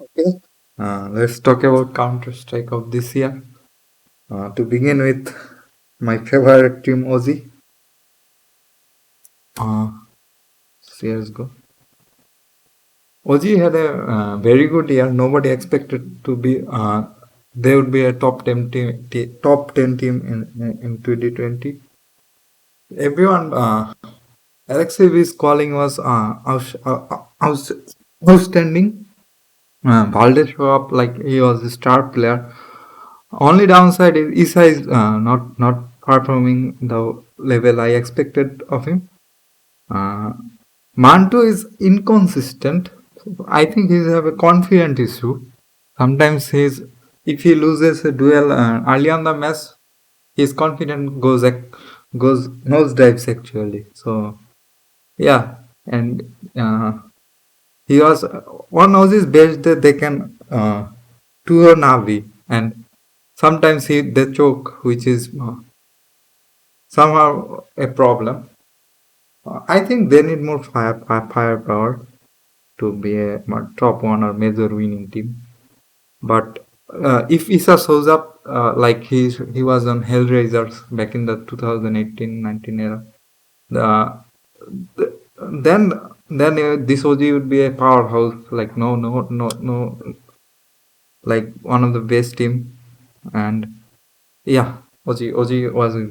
Okay. Let's talk about Counter Strike of this year. To begin with, my favorite team, Ozzy. Uh, CSGO. Ozzy had a very good year. Nobody expected to be. They would be a top 10 team in 2020. Everyone, Alexei's calling was outstanding. Balde show up like he was a star player. Only downside is Isa is not performing the level I expected of him. Uh, Manto is inconsistent. I think he's have a confident issue. Sometimes if he loses a duel early on the match, his confidence goes nosedives actually. So yeah, and he was one of his best that they can tour Navi, and sometimes they choke, which is somehow a problem. I think they need more firepower to be a top one or major winning team. But if Isa shows up like he was on Hellraisers back in the 2018-19 era, the, then this OG would be a powerhouse. Like no, like one of the best team. And yeah, OG was a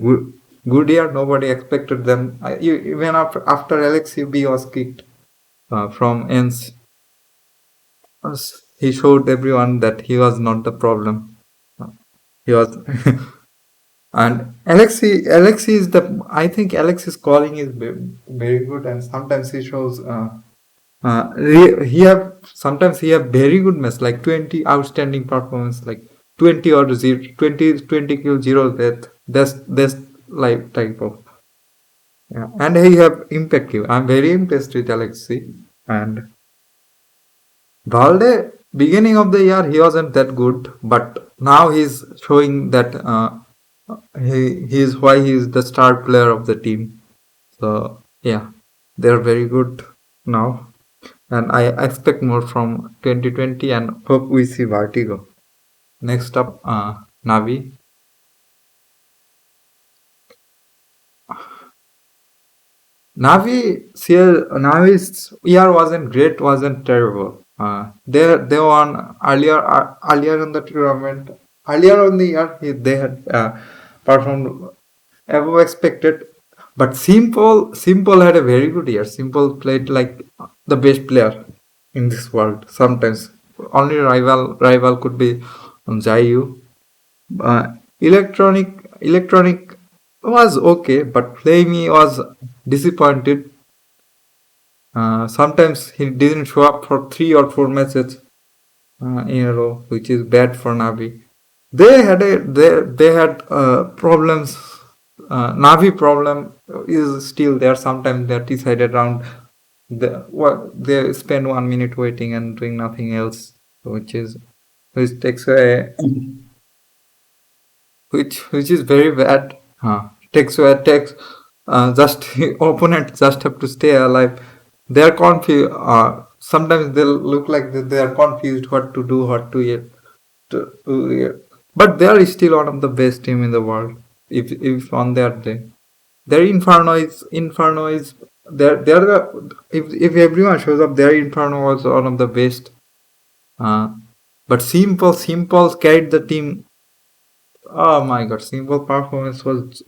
good year. Nobody expected them. Even after LXUB was kicked from ends, he showed everyone that he was not the problem. He was, and Alexi is the. I think Alexi's calling is very good, and sometimes he shows. He have sometimes he have very good match, like 20 outstanding performance, like 20 or 0, 20 kill 0 death. That's like type of, yeah. And he have impact kill. I'm very impressed with Alexi. And Valde, beginning of the year, he wasn't that good, but now he's showing that he's why he's the star player of the team. So yeah, they're very good now, and I expect more from 2020 and hope we see Vertigo. Next up, Navi. Navi's year wasn't great, wasn't terrible. They won earlier in the tournament. Earlier in the year, they had performed above expected. But Simple had a very good year. Simple played like the best player in this world. Sometimes only rival could be Jayu. Uh, electronic was okay, but Flamey was disappointed. Sometimes he didn't show up for 3 or 4 matches in a row, which is bad for Navi. They had problems. Navi problem is still there. Sometimes they're decided around they spend 1 minute waiting and doing nothing else, which takes a which is very bad. Takes just opponent just have to stay alive. They are confused. Sometimes they look like they are confused what to do, what to but they are still one of the best team in the world. If on their day, their Inferno is they're the if everyone shows up, their Inferno was one of the best. Uh, but Simple carried the team. Oh my god, Simple performance was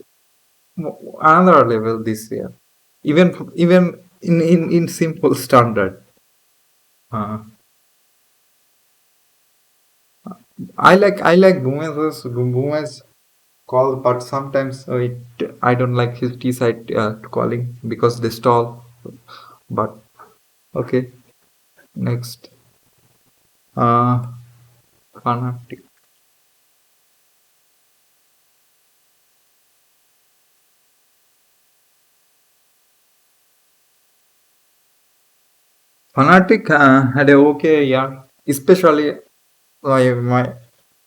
another level this year. Even in simple standard. Uh, I like Gomez's call, but sometimes I don't like his T side calling because they stall. But okay, next. Uh, Fanatic. Fanatic had a okay year, especially my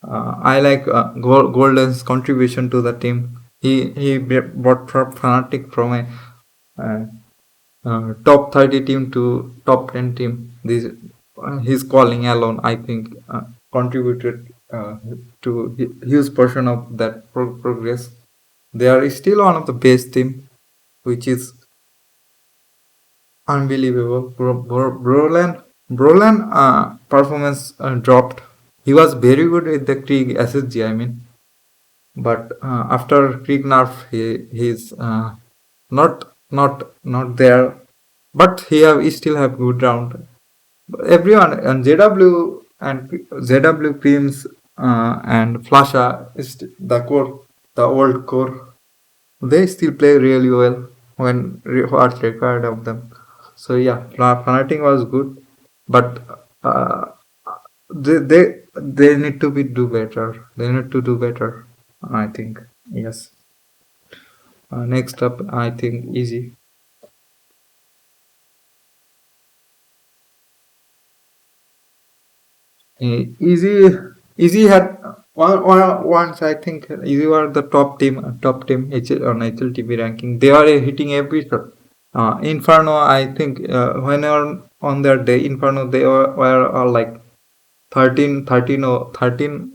I like Golden's contribution to the team. He brought Fnatic from a top 30 team to top 10 team. his calling alone, I think, contributed to huge portion of that progress. They are still one of the best team, which is unbelievable. Broland performance dropped. He was very good with the Krieg SSG, I mean, but after Krieg nerf, he's not there. But he still have good round. Everyone and JW and ZW Creams and Flasha is the core, the old core. They still play really well when what's required of them. So yeah, Fnatic was good, but they need to be do better. They need to do better. I think yes. Next up, I think Easy. Easy, Easy had once. I think Easy were the top team on HLTV ranking. They are hitting every shot. Inferno, I think when they were on their day, Inferno they were all like 13 or 13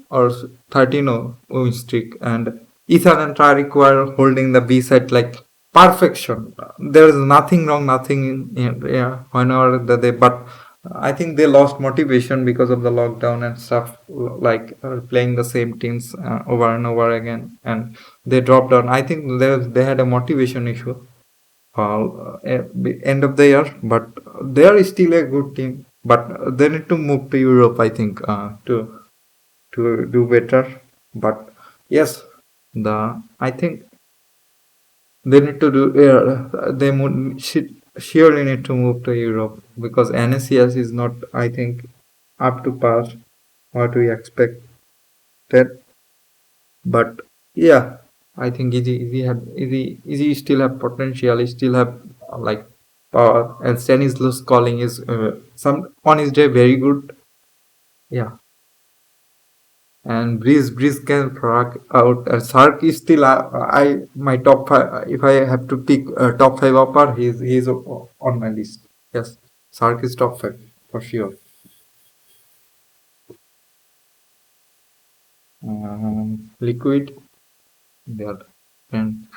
win streak, and Ethan and Tariq were holding the B side like perfection. There is nothing wrong, nothing yeah, whenever they, but I think they lost motivation because of the lockdown and stuff, like playing the same teams over and over again, and they dropped down. I think they had a motivation issue at the end of the year, but they are still a good team. But they need to move to Europe, I think, to do better. But yes, the I think they need to do. Surely need to move to Europe because NSCS is not, I think, up to par what we expected. But yeah, I think Easy still have potential. He still have like power, and Stanislas calling is some on his day very good. Yeah, and Breeze can rock out. Sark is still I my top five. If I have to pick top five upper, he's on my list. Yes, Sark is top five for sure. Liquid, there, and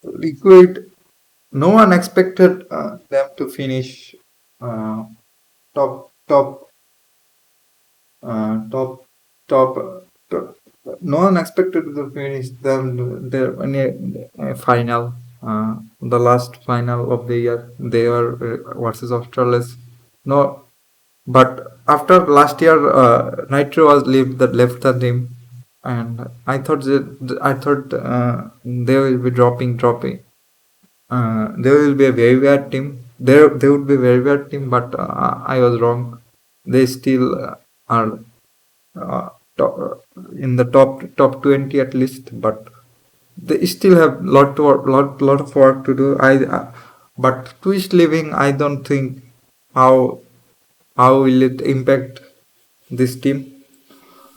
Liquid. No one expected them to finish uh, top top top. Top. No one expected to finish them their in a final. The last final of the year, they were versus Australia. No, but after last year, Nitro was left the team, and I thought they will be dropping. There will be a very bad team. There would be a very bad team, but I was wrong. They still are in the top 20 at least, but they still have lot of work to do. But Twitch leaving, I don't think how will it impact this team.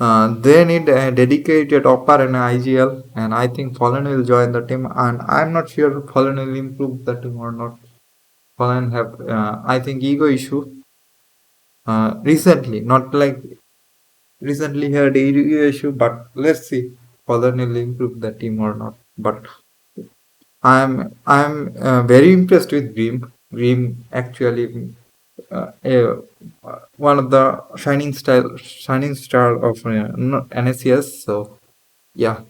They need a dedicated upper and IGL, and I think Fallen will join the team. And I'm not sure Fallen will improve the team or not. Fallen have, I think, ego issue recently, not like recently had ego issue, but let's see Fallen will improve the team or not. But I'm very impressed with Dream. Dream actually one of the shining star of NSCS. So yeah,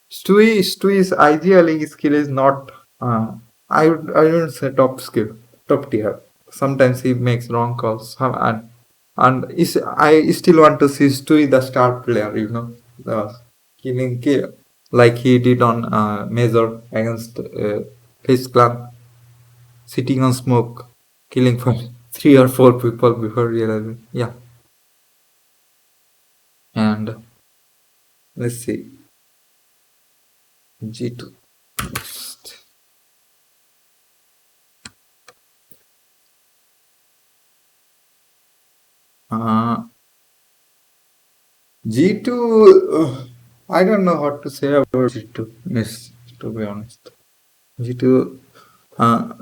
Stewie's ideally skill is not. I wouldn't say top tier. Sometimes he makes wrong calls, I still want to see Stewie the star player. The kill like he did on Major against his clan, sitting on smoke, killing for 3 or 4 people before realizing. Yeah, and let's see G2. Uh, G2, I don't know what to say about G2. Miss. to be honest. Due to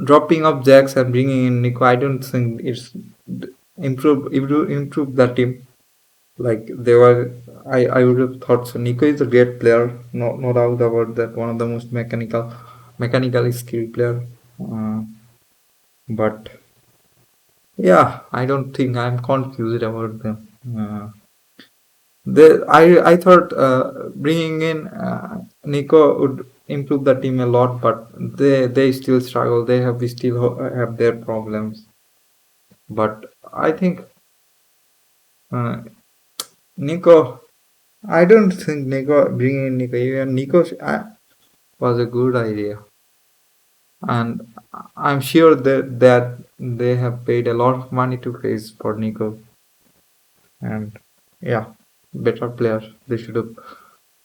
dropping of Jax and bringing in Nico, I don't think it's improve the team. Like they were, I would have thought so. Nico is a great player, no doubt about that. One of the most mechanically skilled player. Uh, but yeah, I don't think I'm confused about them. I thought bringing in Nico would improve the team a lot, but they still struggle. They still have their problems. But I think uh, Nico, I don't think Nico bringing in Nico, even Nico was a good idea, and I'm sure that they have paid a lot of money to face for Nico, and yeah, better player. They should have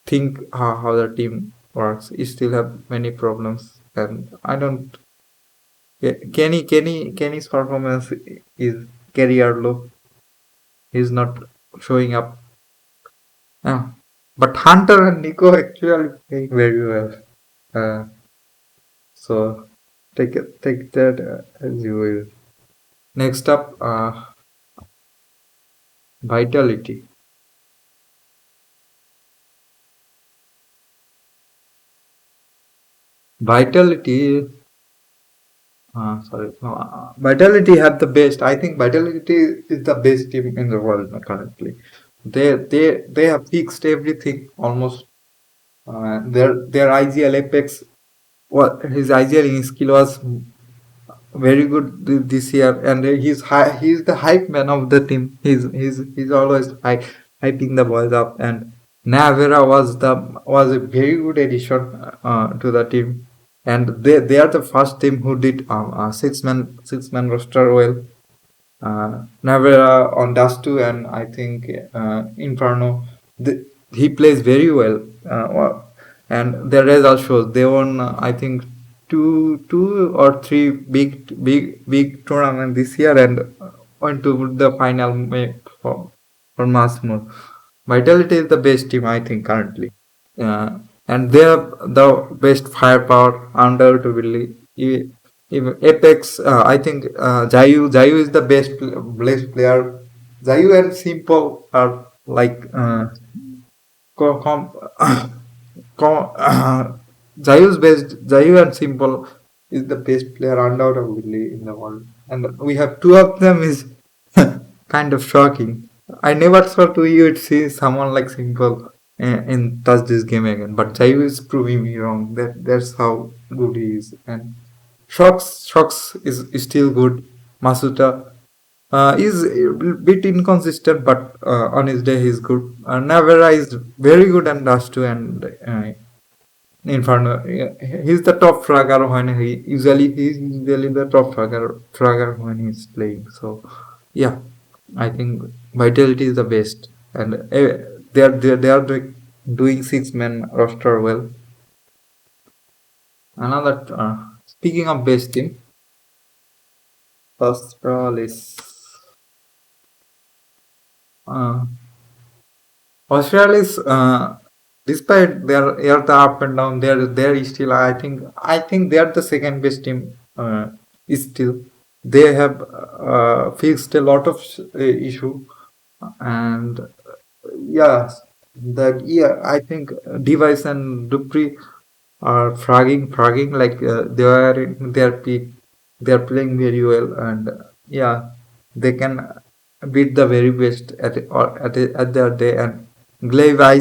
think how the team works. You still have many problems, and I don't. Kenny's performance is career low. He's not showing up. Yeah. But Hunter and Nico actually playing very well. Uh, so take that as you will. Next up, vitality. Vitality. Sorry. No, Vitality have the best. I think Vitality is the best team in the world currently. They have fixed everything almost. Their IGL Apex. What his IGL skill was very good this year, and he's the hype man of the team. He's always hyping the boys up, and Navera was a very good addition to the team, and they are the first team who did six man roster well. Navera on Dust 2, and I think Inferno. He plays very well, and the result shows they won. I think two or three big tournament this year, and went to the final for Massimo. Vitality is the best team I think currently. And they have the best firepower undoubtedly. Even Apex, I think Jayu is the best player. Jayu and Simple are like co- com, com, Jayu and Simple is the best player undoubtedly in the world, and we have two of them is kind of shocking. I never thought we would see someone like Simple in touch this game again, but Jayu is proving me wrong. That's how good he is, and Shocks is still good. Masuta is a bit inconsistent, but on his day he's good. Navera is very good and Dust 2 and Inferno. He's the top fragger when he's usually the top fragger when he's playing. So yeah, I think Vitality is the best, and they are doing six-man roster well. Another speaking of best team, Australis. Uh, Australis, despite their the up and down, they're still. I think they are the second best team. Still, they have fixed a lot of issue, and I think Device and Dupree are fragging like they are in their peak. They are playing very well, and yeah, they can beat the very best at their day. And Glaive, I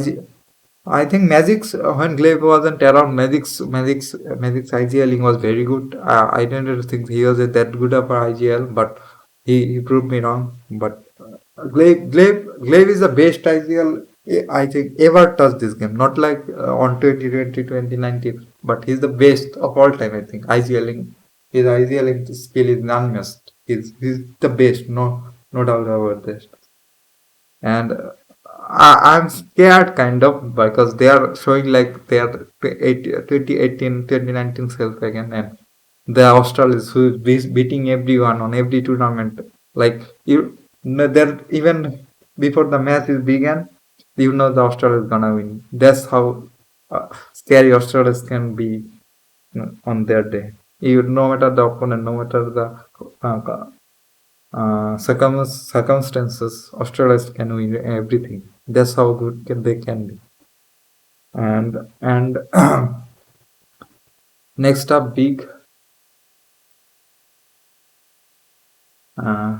think Magic's when Glaive wasn't around, Magic's IGLing was very good. I didn't think he was that good of an IGL, but he proved me wrong. But Glaive is the best IGL I think ever touched this game. Not like on 2020, 2019, but he's the best of all time. I think IGLing his IGLing skill is unmatched. He's the best. No doubt about this. And I'm scared kind of because they are showing like they are 2018 2019 self again, and the Australis who is beating everyone on every tournament. Like they're even before the match is began, the Australia is gonna win. That's how scary Australis can be on their day. You, no matter the opponent, no matter the circumstances, Australis can win everything. That's how good they can be. And next up, uh,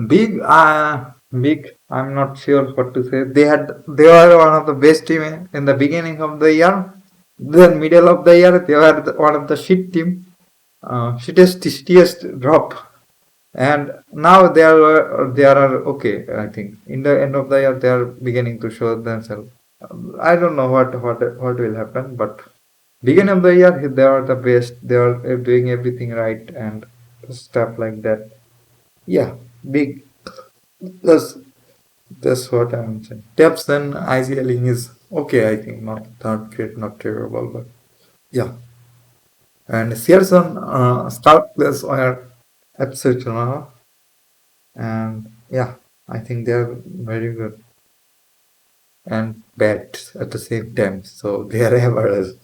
big. I'm not sure what to say. They were one of the best team in the beginning of the year. Then middle of the year, they were one of the shit team. Shittiest drop. And now they are okay. I think in the end of the year they are beginning to show themselves. I don't know what will happen, but beginning of the year they are the best. They are doing everything right and stuff like that. Yeah, big. That's that's what I'm saying. Depth and ICLing is okay. I think not great, not terrible, but yeah. And Searson start players are exceptional, and yeah, I think they're very good and bad at the same time. So they are average.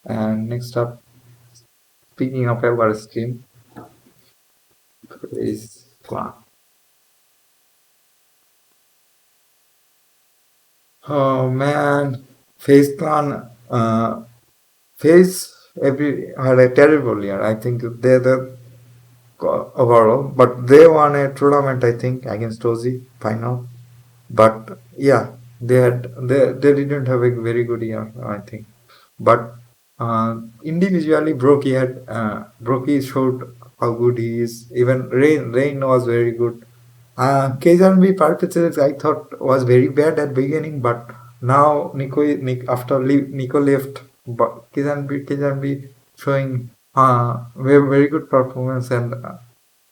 And next up, speaking of average team, is Clan. Oh man, Face Clan, Face every had a terrible year. I think they're the overall, but they won a tournament. I think against Ozzy final. But yeah, they didn't have a very good year. I think. But individually, Brokey showed how good he is. Even Rain was very good. Kazanbi Parpitz I thought was very bad at beginning, but now after Nico left, but Kazanbi showing very good performance and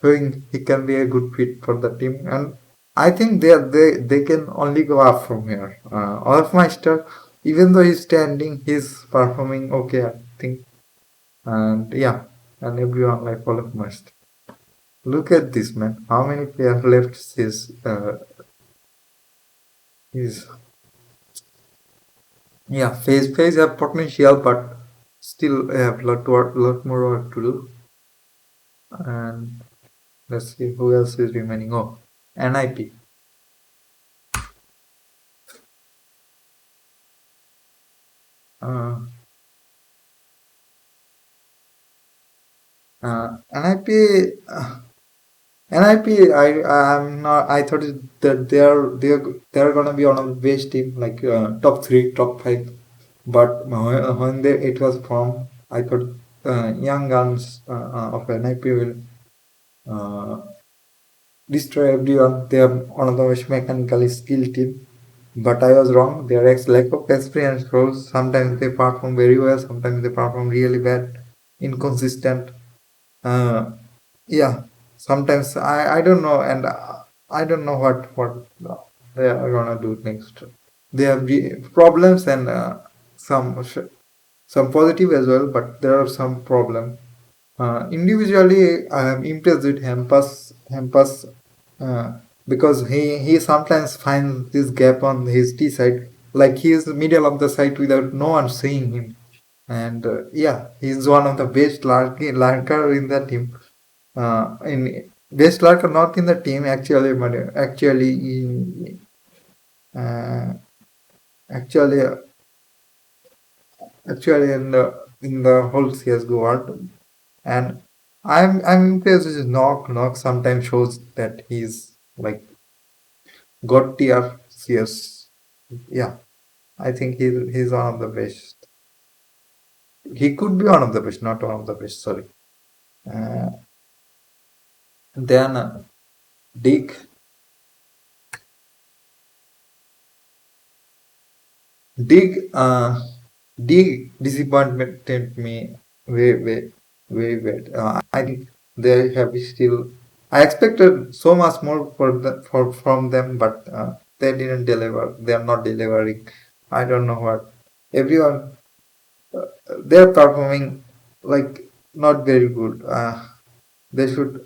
showing he can be a good fit for the team. And I think they can only go up from here. Olafmeister, even though he's standing, he's performing okay, I think. And yeah, and everyone like Olafmeister. Look at this man. How many players left his yeah, phase have potential but still have lot more work to do. And let's see who else is remaining. Oh, NIP. Uh, NIP NIP, I'm not. I thought that they're gonna be one of the best team, like top three, top five. But when it was formed, I thought young guns of NIP will uh, destroy everyone. They are one of the most mechanically skilled team. But I was wrong. Their lack of experience shows. Sometimes they perform very well. Sometimes they perform really bad, inconsistent. Uh, yeah, sometimes I don't know, and I don't know what they are gonna do next. They have problems and some positive as well, but there are some problems. Individually, I am impressed with Hempas because he sometimes finds this gap on his T side, like he is middle of the site without no one seeing him. And yeah, he's one of the best lurker in the team. In best lurker, not in the team actually, but uh, actually actually in the whole CSGO world. And I'm impressed with his knock sometimes shows that he's like god tier CS. Yeah, I think he's one of the best. He could be one of the best, not one of the best. Sorry. Uh, then Dick Dig Dig disappointed me way bad. I think they have still. I expected so much more from them, but they didn't deliver. They are not delivering. I don't know what. Everyone they're performing like not very good. They should.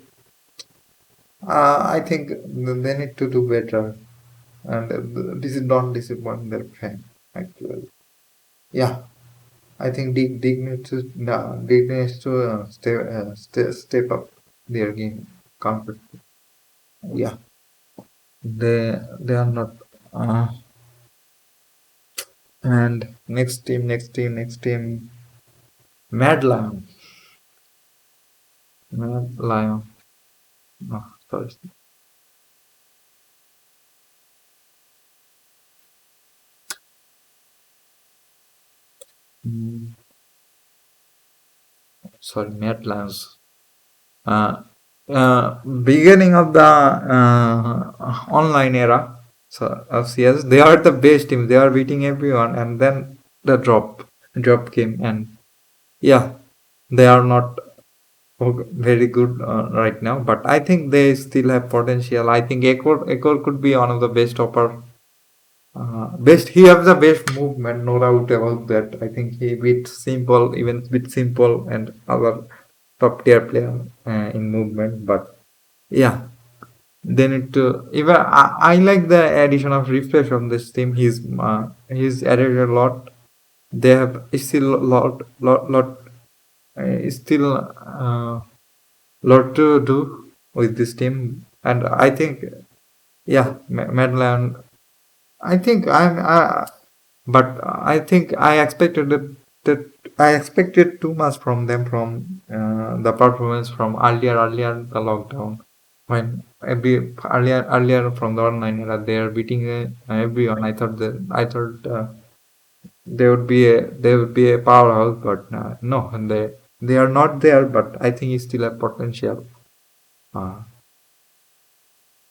I think they need to do better, and this is not disappoint their fans. actually. Yeah, I think Dig needs to step up their game confidently. Yeah, they are not. Uh, and next team, Mad Lion, Mad Lion. No, sorry. Mm, sorry, Mad Lions. Uh, Beginning of the online era so of CS, they are the best team. They are beating everyone, and then the drop came, and yeah, they are not very good right now. But I think they still have potential. I think Echo could be one of the best upper. Best he has the best movement, no doubt about that. I think he beat Simple, even beat Simple and other top tier player in movement. But yeah, they need to even I like the addition of refresh on this team. He's added a lot. They have still lot still lot to do with this team, and I think yeah, Madeline. I think but I think that I expected too much from them from the performance from earlier the lockdown when earlier from the online era they are beating everyone. I thought they would be a powerhouse, but no, they are not there. But I think he still have potential. Uh,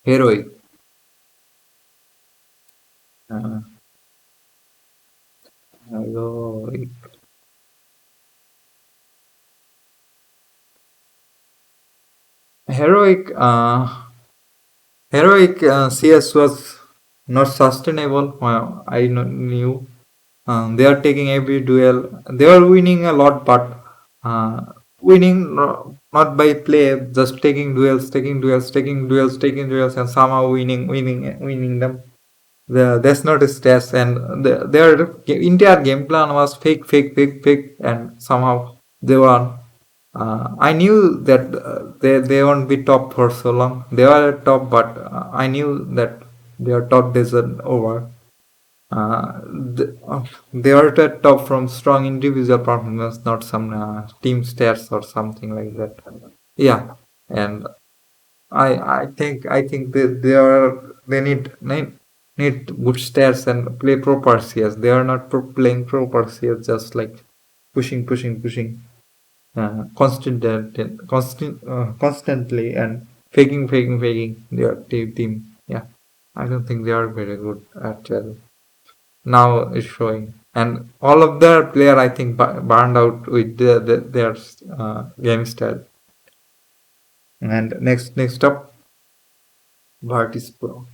Heroic, uh, heroic, heroic. Heroic CS was not sustainable. Knew they are taking every duel. They are winning a lot, but winning not by play, just taking duels, and somehow winning them. That's not a stress, and their entire game plan was fake, and somehow they won. I knew that they won't be top for so long. They were at top, but I knew that their top days are over. They are at top from strong individual performance, not some team stats or something like that. Yeah, and I think they need good stats and play proper CS. They are not playing proper CS, just like pushing constantly and faking their team. Yeah, I don't think they are very good at well. Now it's showing, and all of their player I think burned out with their game style. And next up, Vartis Pro.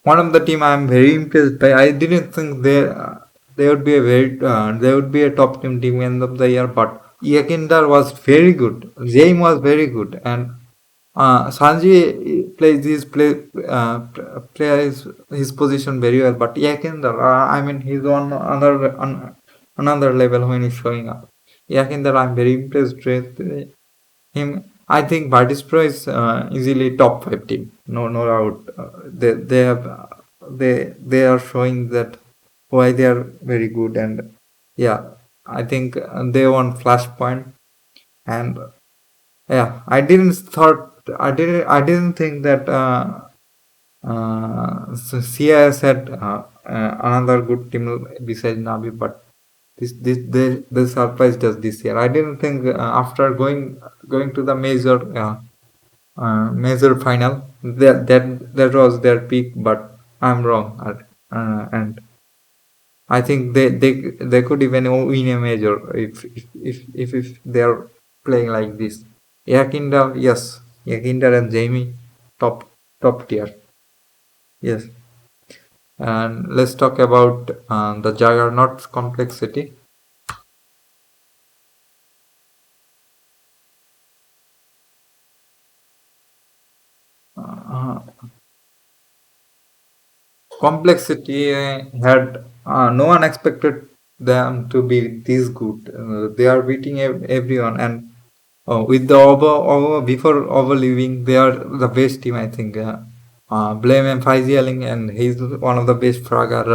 One of the team I'm very impressed by. I didn't think they would be a they would be a top team end of the year, but Yakindar was very good. James was very good, and Sanji plays his position very well. But Yakindar, I mean, he's on another level when he's showing up. Yakindar, I'm very impressed with him. I think Batispro is easily top five team. No doubt. They are showing that why they are very good, and yeah, I think they won Flashpoint, and yeah, I didn't think that CIS had another good team besides Navi, but they surprised us this year. I didn't think after going to the major final that was their peak, but I'm wrong. And I think they could even win a major if they're playing like this. Yakinda, yes, Yakinda and Jamie, top tier. Yes, and let's talk about the Juggernaut's complexity. uh, complexity had no one expected them to be this good. They are beating everyone, and with the over before over leaving, they are the best team. I think. Blame and Faiz yelling, and he's one of the best fragger.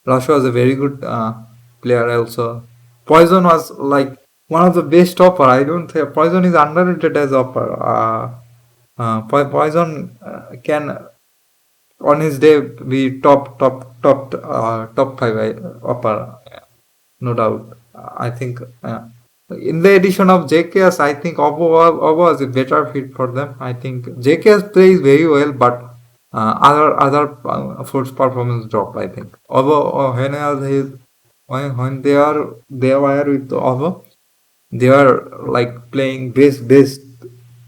Rush was a very good player also. Poison was like one of the best offer. I don't think Poison is underrated as offer. Poison can on his day we top five upper, no doubt. I think in the addition of JKS, I think Obo is a better fit for them. I think JKS plays very well, but other force performance drop. I think Obo when they were with Obo, they are like playing best.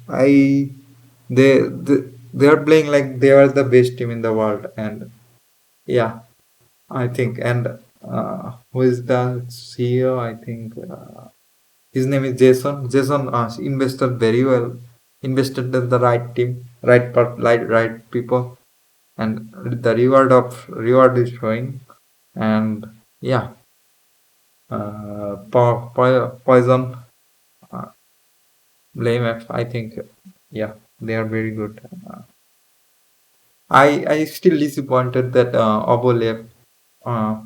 I they are playing like they are the best team in the world, and yeah, I think. And who is the CEO? I think his name is Jason. Jason invested very well, invested in the right team, right people, and the reward is showing. And yeah, Poison, uh, Blame F. I think yeah, they are very good. I still disappointed that Obo left. Uh,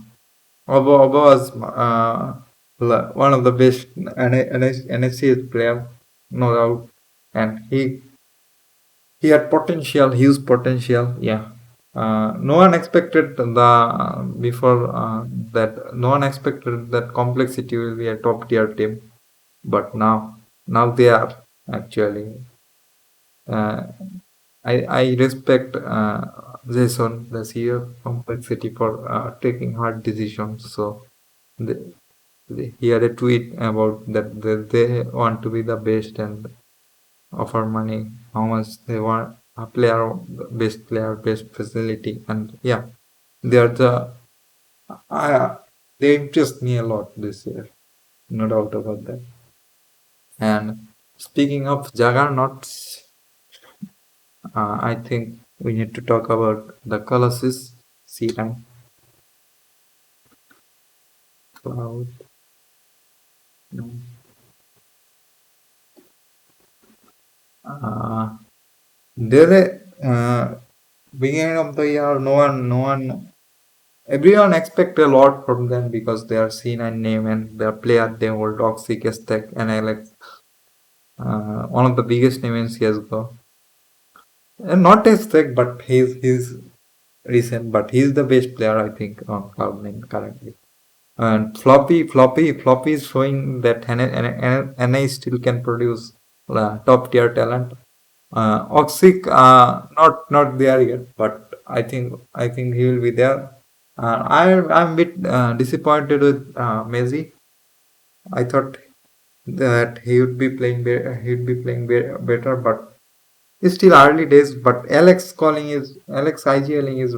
Obo was one of the best NSCS player, no doubt, and he had potential, huge potential. Yeah, no one expected the before that. No one expected that complexity will be a top tier team, but now they are actually. Uh, I respect Jason, the CEO of Complexity, for taking hard decisions. So the, he had a tweet about that they want to be the best and offer money, how much they want a player, best facility, and yeah, they are uh, they interest me a lot this year, no doubt about that. And speaking of juggernauts, I think we need to talk about the Colossus C9 Cloud. Uh, there, beginning of the year, no one, everyone expect a lot from them because they are C9 name and their player they hold Toxic, Stack, and Alex, one of the biggest name in CSGO. And not Stack, but he's recent, but he's the best player I think on Cloud9 currently. And Floppy is showing that NA still can produce top tier talent. Oxic, not there yet, but I think he will be there. I'm a bit disappointed with Messi. I thought that he would be playing better, but it's still early days. But Alex IGLing is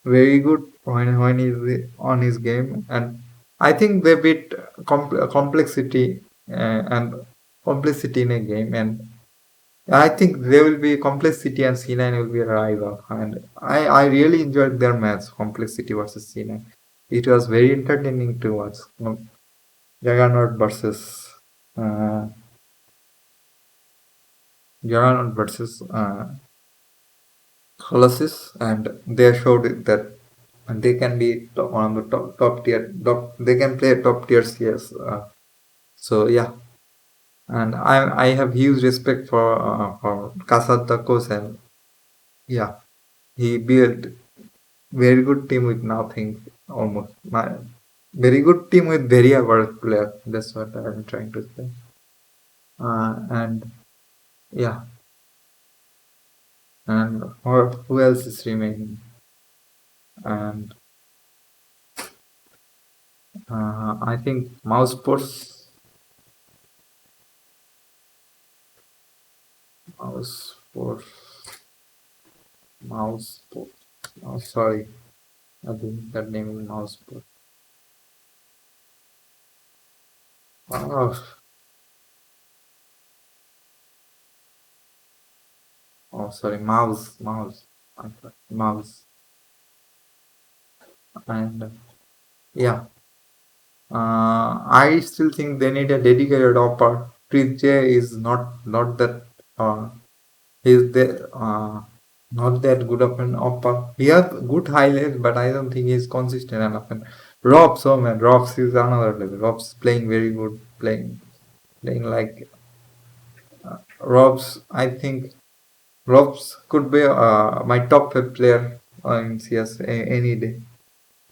very good when he's on his game, and I think they beat complexity and complexity in a game, and I think there will be complexity and C9 will be a rival, and I really enjoyed their match, complexity versus C9. It was very entertaining to watch. Juggernaut versus uh, Colossus, and they showed it that they can be one of the top tier. They can play top tier CS. So yeah, and I have huge respect for Kasat Takos, and yeah, he built very good team with nothing almost. Very good team with very average player. That's what I'm trying to say. And yeah, and who else is remaining? And I think Mouse Sports, Mouse Sports. Oh, sorry, I think that name is Mouse Sports. Oh, Oh, sorry, I thought mouse, and yeah, I still think they need a dedicated opera. Preet J is not that he's the not that good of an opera. He has good highlights, but I don't think he's consistent enough. And Robs, oh man, Robs is another level. Robs playing very good, playing like Robs. I think Robs could be my top 5 player in CS any day.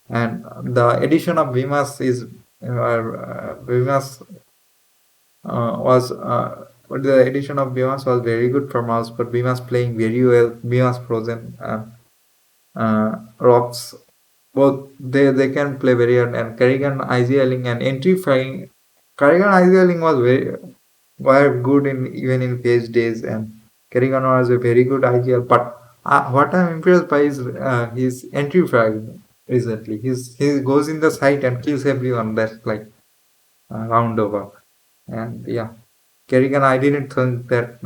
And the addition of Vimas is Vimas was but the addition of Bimas was very good for Mouse, but Bimas playing very well. Bimas Frozen Rocks, both they can play very well. And Kerrigan Isailing and entry flying. Kerrigan Isailing was very were good in even in phase days, and Kerrigan was a very good IGL. But what I'm impressed by is his entry frag recently. He goes in the site and kills everyone. That's like round over. And yeah, Kerrigan, I didn't think that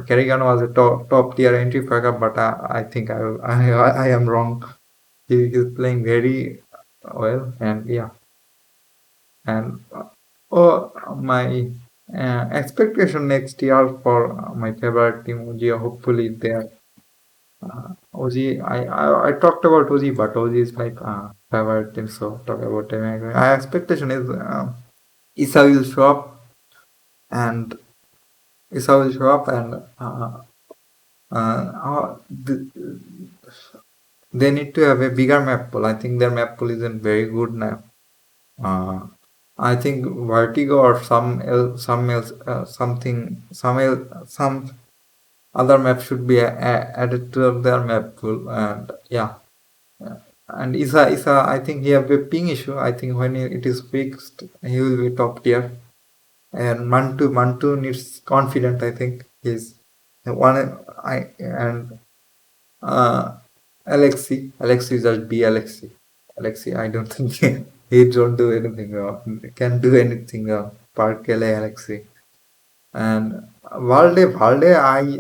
Kerrigan was a top tier entry fragger, but I think I am wrong. He is playing very well, and yeah, and oh, my expectation next year for my favorite team, OG, hopefully they are OG. I talked about OG, but OG is my favorite team, so talk about them. My expectation is Isa will show up and Isa will show up and they need to have a bigger map pool. I think their map pool isn't very good now. I think Vertigo or some else, some other map should be added to their map pool. And yeah, and Isa, I think he have a ping issue. I think when it is fixed, he will be top tier. And Mantu needs confident. I think he's one. Alexi just be Alexi. Alexi, I don't think he don't do anything wrong. Can do anything wrong. Parkele Alexi. And Valde,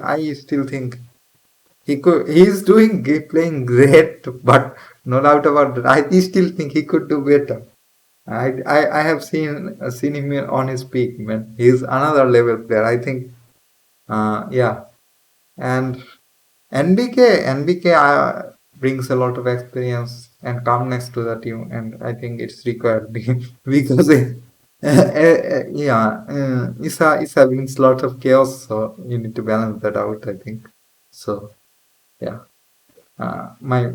I still think he's doing playing great, but no doubt about that. I still think he could do better. I have seen him on his peak, man. He's another level player. I think, yeah. And NBK brings a lot of experience and calmness to the team, and I think it's required because yeah, Isa brings lot of chaos, so you need to balance that out. I think so. Yeah, my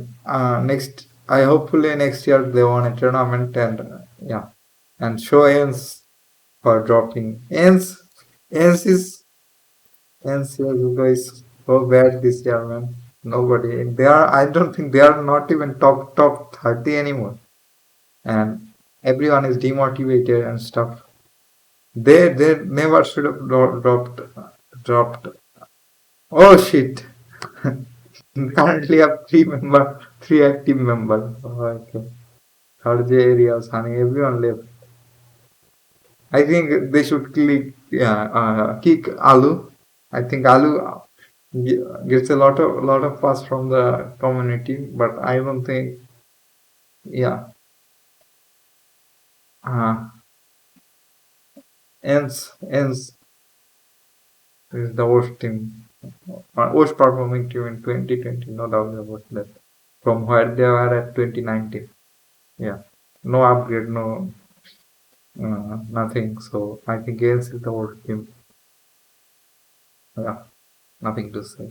next. I hopefully next year they won a tournament and yeah, and show ends for dropping ends is CSGO is so bad this year, man. Nobody. They are. I don't think they are not even top 30 anymore. And everyone is demotivated and stuff. They never should have dropped. Oh shit! Currently have three active members. Oh, okay. Third area, Sunny, everyone left. I think they should kick Alu. I think Alu gets a lot of fuss from the community, but I don't think, yeah, uh, ends is the worst team, worst performing team in 2020, no doubt about that. From where they were at 2019, yeah, no upgrade, no nothing. So I think ends is the worst team. Yeah, nothing to say.